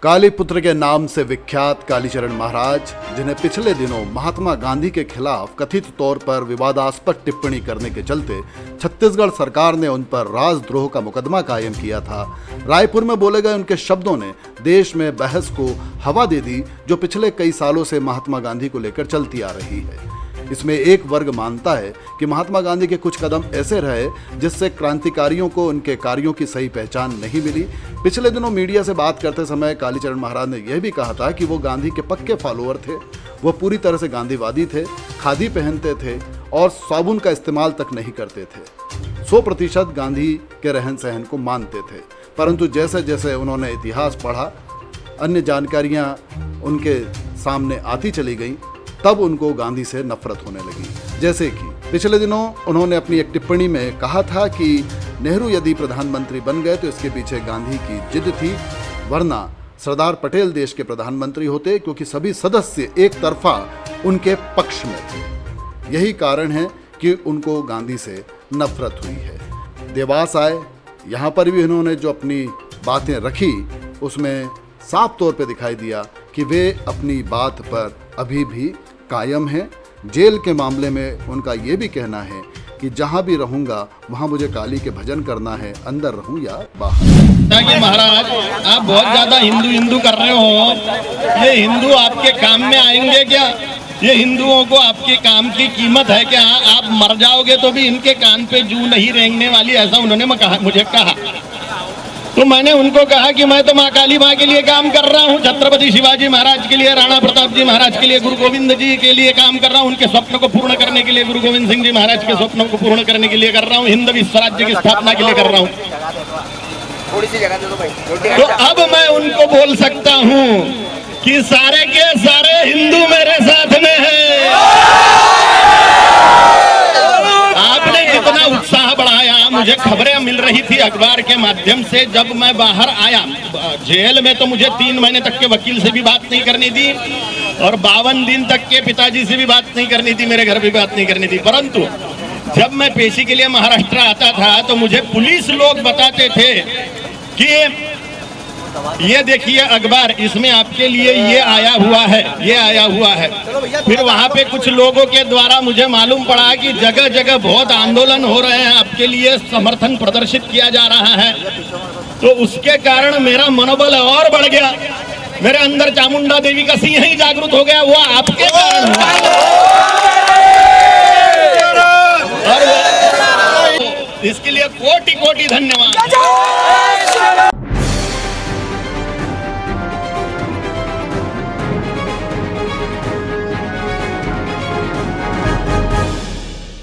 कालीपुत्र के नाम से विख्यात कालीचरण महाराज, जिन्हें पिछले दिनों महात्मा गांधी के खिलाफ कथित तौर पर विवादास्पद टिप्पणी करने के चलते छत्तीसगढ़ सरकार ने उन पर राजद्रोह का मुकदमा कायम किया था, रायपुर में बोले गए उनके शब्दों ने देश में बहस को हवा दे दी, जो पिछले कई सालों से महात्मा गांधी को लेकर चलती आ रही है। इसमें एक वर्ग मानता है कि महात्मा गांधी के कुछ कदम ऐसे रहे जिससे क्रांतिकारियों को उनके कार्यों की सही पहचान नहीं मिली। पिछले दिनों मीडिया से बात करते समय कालीचरण महाराज ने यह भी कहा था कि वो गांधी के पक्के फॉलोअर थे, वो पूरी तरह से गांधीवादी थे, खादी पहनते थे और साबुन का इस्तेमाल तक नहीं करते थे। 100% गांधी के रहन सहन को मानते थे, परंतु जैसे जैसे उन्होंने इतिहास पढ़ा, अन्य जानकारियां उनके सामने आती चली गईं, तब उनको गांधी से नफरत होने लगी। जैसे कि पिछले दिनों उन्होंने अपनी एक टिप्पणी में कहा था कि नेहरू यदि प्रधानमंत्री बन गए तो इसके पीछे गांधी की जिद थी, वरना सरदार पटेल देश के प्रधानमंत्री होते, क्योंकि सभी सदस्य एक तरफा उनके पक्ष में थे। यही कारण है कि उनको गांधी से नफरत हुई है। देवास आए, यहाँ पर भी उन्होंने जो अपनी बातें रखी उसमें साफ तौर पे दिखाई दिया कि वे अपनी बात पर अभी भी कायम हैं। जेल के मामले में उनका ये भी कहना है कि जहाँ भी रहूँगा वहाँ मुझे काली के भजन करना है, अंदर रहूँ या बाहर। महाराज, आप बहुत ज़्यादा हिंदू कर रहे हो। ये हिंदू आपके काम में आएंगे क्या? ये हिंदुओं को आपके काम की कीमत है क्या? आप मर जाओगे तो भी इनके कान पे जू नहीं रेंगने वाली, ऐसा उन्होंने मुझे कहा। तो मैंने उनको कहा कि मैं तो माँ काली माँ के लिए काम कर रहा हूँ, छत्रपति शिवाजी महाराज के लिए, राणा प्रताप जी महाराज के लिए, गुरु गोविंद जी के लिए काम कर रहा हूँ, उनके स्वप्न को पूर्ण करने के लिए, गुरु गोविंद सिंह जी महाराज के स्वप्नों को पूर्ण करने के लिए कर रहा हूँ, हिंद विश्व राज्य की स्थापना के लिए कर रहा हूँ। तो अब मैं उनको बोल सकता हूँ कि सारे के सारे हिंदू मेरे साथ में है। आपने जितना उत्साह बढ़ाया, मुझे खबरें मिल रही थी अखबार के माध्यम से। जब मैं बाहर आया जेल में तो मुझे 3 महीने तक के वकील से भी बात नहीं करनी थी और 52 दिन तक के पिताजी से भी बात नहीं करनी थी, मेरे घर भी बात नहीं करनी थी। परंतु जब मैं पेशी के लिए महाराष्ट्र आता था तो मुझे पुलिस लोग बताते थे कि ये देखिए अखबार, इसमें आपके लिए ये आया हुआ है, ये आया हुआ है। फिर वहाँ पे कुछ लोगों के द्वारा मुझे मालूम पड़ा कि जगह जगह बहुत आंदोलन हो रहे हैं, आपके लिए समर्थन प्रदर्शित किया जा रहा है। तो उसके कारण मेरा मनोबल और बढ़ गया, मेरे अंदर चामुंडा देवी का सिंह ही जागृत हो गया। वो आपके कारण हुआ और इसके लिए कोटि कोटि धन्यवाद।